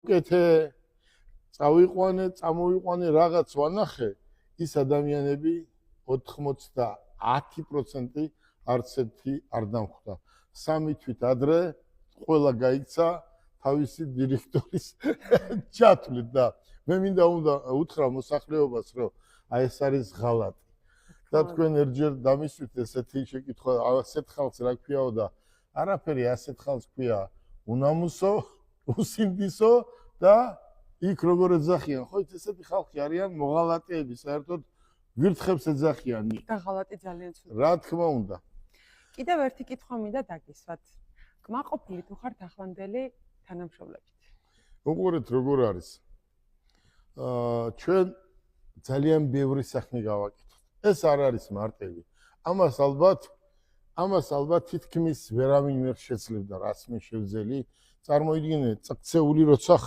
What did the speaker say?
უკეთე წამოვიყვანე რაღაც ვანახე, ის ადამიანები 90% არც ერთი არ დამხვდა. 3 თვით ადრე ყველა გაიქცა თავისი დირექტორის ჩათვლით და მე მინდა უთხრა მოსახლეობას, რომ აი ეს არის ღალატი. და თქვენ ერთჯერ დამისვით ესეთი შეკითხვა, ასეთ ხალხს რა ქვიაო და არაფერი ასეთ ხალხს ქვია უნამუსო, უსინდისო და იქ როგორ ეძახიან, ხო ესეთი ხალხი არიან მოღალატეები, საერთოდ ვირთხებს ეძახიან. და ღალატი ძალიან ცუდი. რა თქმა უნდა. კიდევ ერთი კითხვა მინდა დაგისვათ. კმაყოფილი თუ ხართ ახლანდელი თანამშრომლებით? უყურეთ როგორ არის. ჩვენ ძალიან ბევრი საქმე გავაკეთეთ. ეს არ არის მარტივი. ამას ალბათ თითქმის ვერავინ ვერ შეძლებდა, რაც მე შევძელი. წარმოიდგინეთ, წაქცეული როცა ხარ